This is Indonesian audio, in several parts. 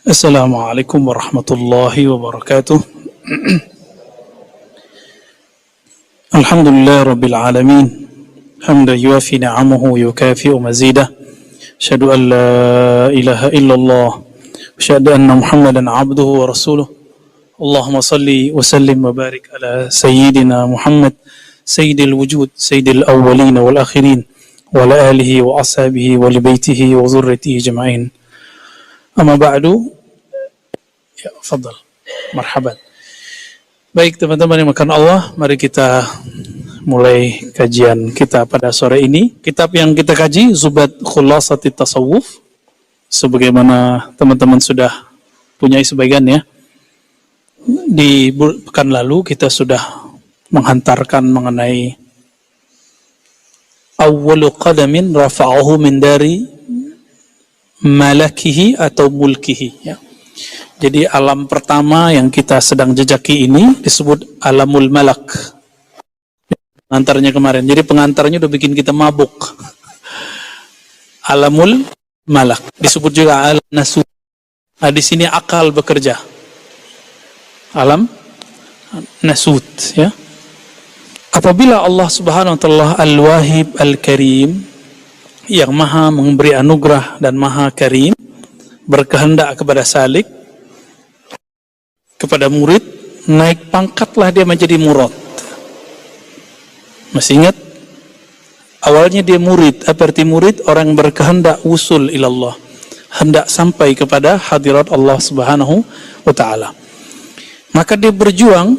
Assalamualaikum warahmatullahi wabarakatuh. Alhamdulillah rabbil alamin. Hamdan yuafi ni'amahu yukafi'u mazidah. Asyhadu an la ilaha illallah wa asyhadu anna Muhammadan abduhu wa rasuluh. Allahumma salli wa sallim wa barik ala sayyidina Muhammad sayyidil wujud sayyidil awwalin wal akhirin wa ala alihi wa ashabihi wa li baitihi wa zurriyyatihi jama'in. Amma ba'du. Ya, fadal. Marhaban. Baik teman-teman yang makan Allah, mari kita mulai kajian kita pada sore ini. Kitab yang kita kaji, Zubat Khulasati Tasawuf. Sebagaimana teman-teman sudah punya sebagian ya. Di pekan lalu kita sudah menghantarkan mengenai awwalu qadamin rafa'ahu min dari malakihi atau mulkihi ya. Jadi alam pertama yang kita sedang jejaki ini disebut alamul malak. Pengantarnya kemarin. Jadi pengantarnya udah bikin kita mabuk. Alamul malak. Disebut juga alam nasut. Nah, di sini akal bekerja. Alam nasut ya. Apabila Allah Subhanahu wa taala Al-Wahib Al-Karim yang maha memberi anugerah dan maha karim berkehendak kepada salik, kepada murid, naik pangkatlah dia menjadi murad. Masih ingat? Awalnya dia murid. Apa arti murid? Orang berkehendak usul ilallah, hendak sampai kepada hadirat Allah Subhanahu wa ta'ala. Maka dia berjuang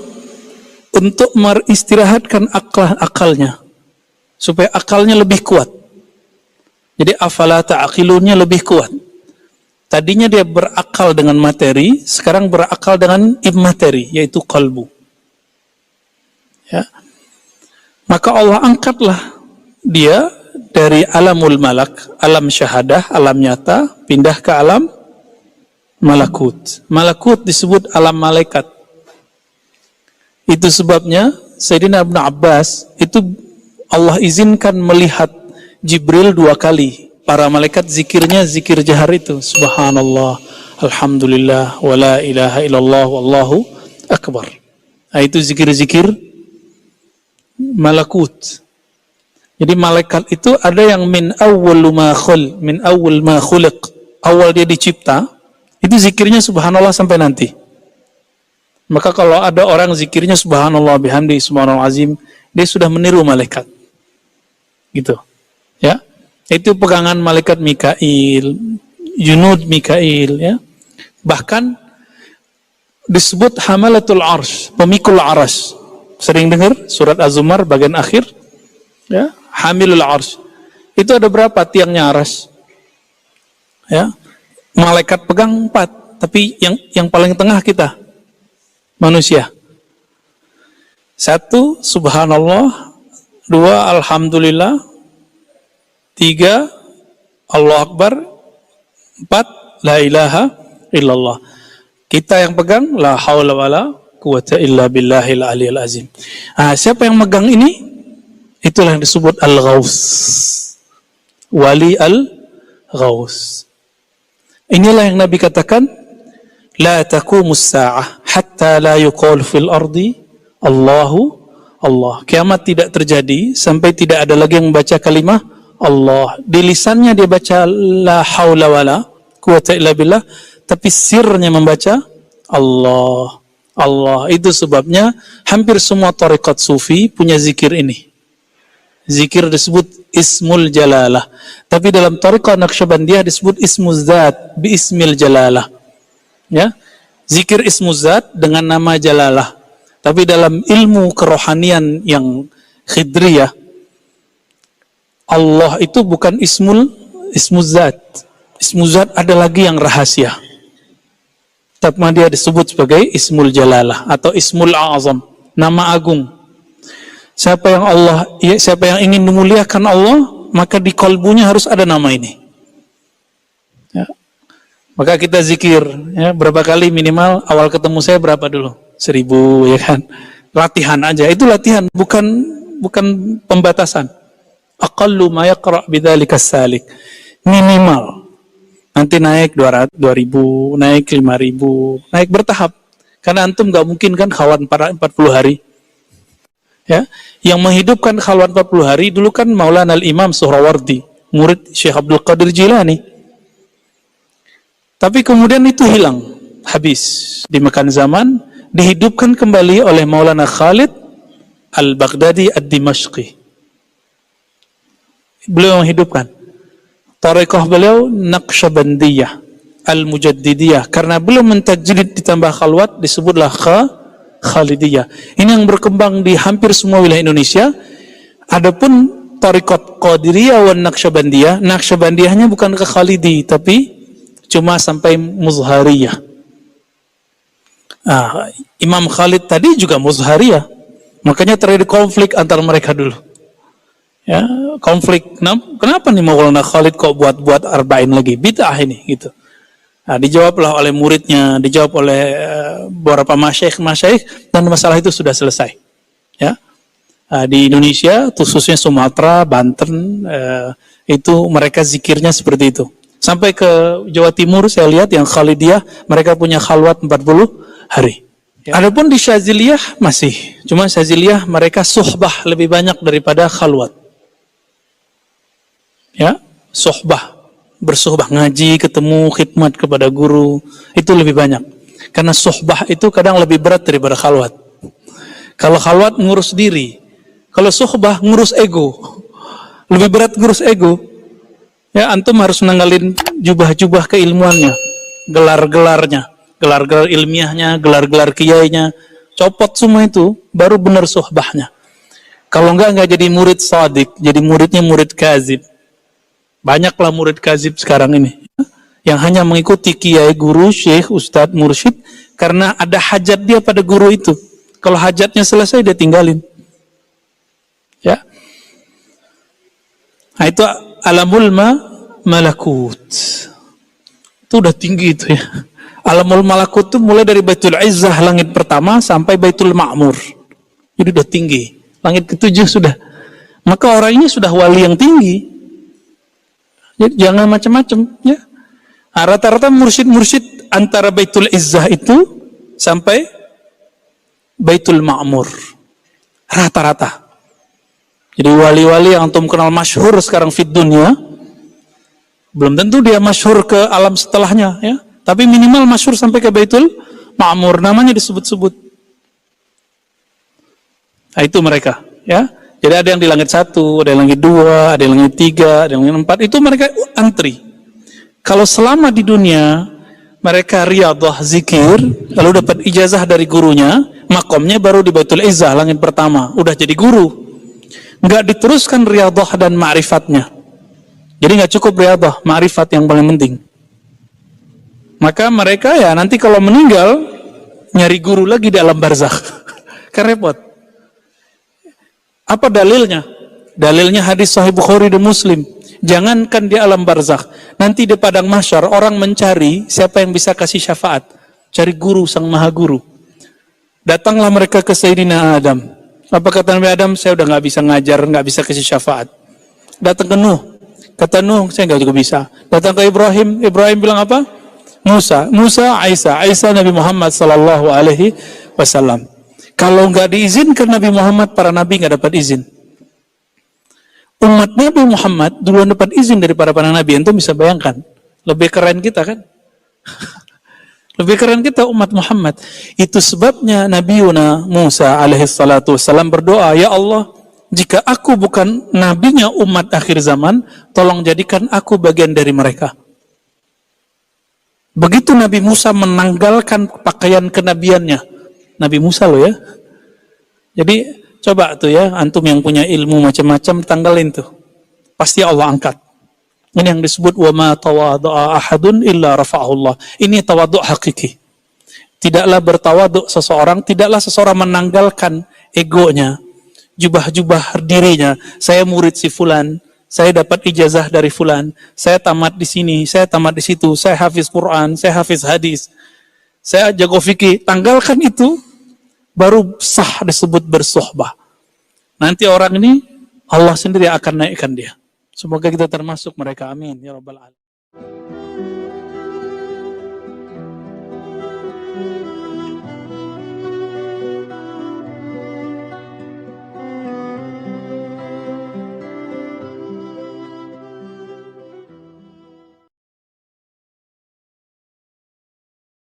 untuk meristirahatkan akalnya supaya akalnya lebih kuat. Jadi afala ta'aqilunnya lebih kuat. Tadinya dia berakal dengan materi, sekarang berakal dengan immateri, yaitu qalbu. Ya. Maka Allah angkatlah dia dari alamul malak, alam syahadah, alam nyata, pindah ke alam malakut. Malakut disebut alam malaikat. Itu sebabnya Sayyidina Ibn Abbas itu Allah izinkan melihat Jibril 2 kali. Para malaikat zikirnya zikir jahar itu. Subhanallah, alhamdulillah, wa la ilaha illallah, wallahu akbar. Nah, itu zikir-zikir malakut. Jadi malaikat itu ada yang min awwal ma khuliq. Awal dia dicipta, itu zikirnya subhanallah sampai nanti. Maka kalau ada orang zikirnya subhanallah bihamdi subhanallah azim, dia sudah meniru malaikat. Gitu. Ya. Itu pegangan malaikat Mikail, junud Mikail ya. Bahkan disebut hamalatul arsh, pemikul arsy. Sering dengar surat Az-Zumar bagian akhir ya, hamilul arsh. Itu ada berapa tiangnya arsy? Ya. Malaikat pegang 4, tapi yang paling tengah kita manusia. 1 subhanallah, 2 alhamdulillah, 3 Allah Akbar, 4 la ilaha illallah. Kita yang pegang la haula wala quwata illa billahil aliyil azim. Siapa yang megang ini? Itulah yang disebut al-ghaus. Wali al-ghaus. Inilah yang Nabi katakan, la taqumus sa'ah hatta la yuqal fil ardi Allahu Allah. Kiamat tidak terjadi sampai tidak ada lagi yang membaca kalimah Allah. Di lisannya dia baca la haula wala quwata illa billah, tapi sirnya membaca Allah. Allah. Itu sebabnya hampir semua tarekat sufi punya zikir ini. Zikir disebut ismul jalalah. Tapi dalam tarekat Naqsyabandiyah disebut ismuz zat bi ismil jalalah. Ya. Zikir ismuz zat dengan nama jalalah. Tapi dalam ilmu kerohanian yang khidriyah, Allah itu bukan ismuz zat. Ismuz zat ada lagi yang rahasia. Tapi dia disebut sebagai ismul jalalah atau ismul a'zam, nama agung. Siapa yang ingin memuliakan Allah, maka di kalbunya harus ada nama ini. Ya. Maka kita zikir ya, berapa kali minimal. Awal ketemu saya berapa dulu? 1000 ya kan. Latihan aja. Itu latihan, bukan pembatasan. Aqallu ma yaqra' bidzalika salik. Minimal. Nanti naik 200, 2000, naik 5000, naik bertahap. Karena antum nggak mungkin kan khalwat 40 hari. Ya, yang menghidupkan khalwat 40 hari dulu kan Maulana Al-Imam Suhrawardi, murid Syekh Abdul Qadir Jilani. Tapi kemudian itu hilang, habis dimakan zaman, dihidupkan kembali oleh Maulana Khalid Al-Baghdadi Ad-Dimashqi. Beliau menghidupkan. Tarekat beliau Naqsyabandiyah Al-Mujaddidiyah, karena belum mentajrid ditambah khalwat disebutlah Khalidiyah. Ini yang berkembang di hampir semua wilayah Indonesia. Adapun tarekat Qadiriyah wan Naqsyabandiyah, Naqsyabandiyahnya bukan ke Khalidi tapi cuma sampai Muzhariyah. Imam Khalid tadi juga Muzhariyah. Makanya terjadi konflik antara mereka dulu. Ya, konflik. Kenapa nih Maulana Khalid kok buat arba'in lagi? Bid'ah ini gitu. Dijawablah oleh muridnya, dijawab oleh beberapa masyaikh dan masalah itu sudah selesai. Ya. Di Indonesia, khususnya Sumatera, Banten, itu mereka zikirnya seperti itu. Sampai ke Jawa Timur saya lihat yang Khalidiyah, mereka punya khalwat 40 hari. Ya. Adapun di Syaziliyah masih, cuma Syaziliyah mereka suhbah lebih banyak daripada khalwat. Ya, suhbah. Bersuhbah, ngaji, ketemu, khidmat kepada guru, itu lebih banyak. Karena suhbah itu kadang lebih berat daripada khalwat. Kalau khalwat ngurus diri, kalau suhbah ngurus ego. Lebih berat ngurus ego. Ya, antum harus nanggalin jubah-jubah keilmuannya, gelar-gelarnya, gelar-gelar ilmiahnya, gelar-gelar kiainya, copot semua itu, baru benar suhbahnya. Kalau enggak jadi murid shadiq, jadi muridnya murid kazib. Banyaklah murid kazib sekarang ini yang hanya mengikuti kiai, guru, syekh, ustadz, mursyid karena ada hajat dia pada guru itu. Kalau hajatnya selesai dia tinggalin. Ya. Nah, itu alamul malakut. Itu udah tinggi itu ya. Alamul malakut itu mulai dari Baitul Izzah langit pertama sampai Baitul Ma'mur. Jadi udah tinggi. Langit ketujuh sudah. Maka orang ini sudah wali yang tinggi. Jadi jangan macam-macam ya. Rata-rata mursyid-mursyid antara Baitul Izzah itu sampai Baitul Ma'mur. Rata-rata. Jadi wali-wali yang antum kenal masyhur sekarang fid dunya, belum tentu dia masyhur ke alam setelahnya ya. Tapi minimal masyhur sampai ke Baitul Ma'mur, namanya disebut-sebut. Nah, itu mereka ya. Jadi ada yang di langit 1, ada yang langit 2, ada yang langit 3, ada yang langit 4. Itu mereka antri. Kalau selama di dunia mereka riyadhah zikir, lalu dapat ijazah dari gurunya, makomnya baru di Baitul Izzah langit pertama, udah jadi guru. Enggak diteruskan riyadhah dan ma'rifatnya. Jadi enggak cukup riyadhah, ma'rifat yang paling penting. Maka mereka ya nanti kalau meninggal nyari guru lagi di alam barzakh. Kan repot. Apa dalilnya? Dalilnya hadis Sahih Bukhari dan Muslim. Jangankan di alam barzakh, nanti di padang mahsyar orang mencari siapa yang bisa kasih syafaat. Cari guru sang maha guru. Datanglah mereka ke Sayyidina Adam. Apa kata Nabi Adam? Saya udah nggak bisa ngajar, nggak bisa kasih syafaat. Datang ke Nuh. Kata Nuh, saya nggak juga bisa. Datang ke Ibrahim. Ibrahim bilang apa? Musa, Isa Nabi Muhammad sallallahu alaihi wasallam. Kalau nggak diizinkan Nabi Muhammad, para nabi nggak dapat izin. Umat Nabi Muhammad duluan dapat izin daripada para nabi. Itu bisa bayangkan. Lebih keren kita kan? Lebih keren kita umat Muhammad. Itu sebabnya Nabi Yuna Musa alaihi salatu wassalam berdoa, ya Allah, jika aku bukan nabinya umat akhir zaman, tolong jadikan aku bagian dari mereka. Begitu Nabi Musa menanggalkan pakaian kenabiannya. Nabi Musa loh ya. Jadi coba tuh ya, antum yang punya ilmu macam-macam tanggalin tuh. Pasti Allah angkat. Ini yang disebut wa ma tawadha'a ahadun illa rafa'ahu Allah. Ini tawadhu' hakiki. Tidaklah bertawadhu' seseorang, tidaklah seseorang menanggalkan egonya, jubah-jubah dirinya. Saya murid si fulan, saya dapat ijazah dari fulan, saya tamat di sini, saya tamat di situ, saya hafiz Quran, saya hafiz hadis, saya jago fikih. Tanggalkan itu, baru sah disebut bersuhbah. Nanti orang ini Allah sendiri akan naikkan dia. Semoga kita termasuk mereka. Amin ya rabbal alamin.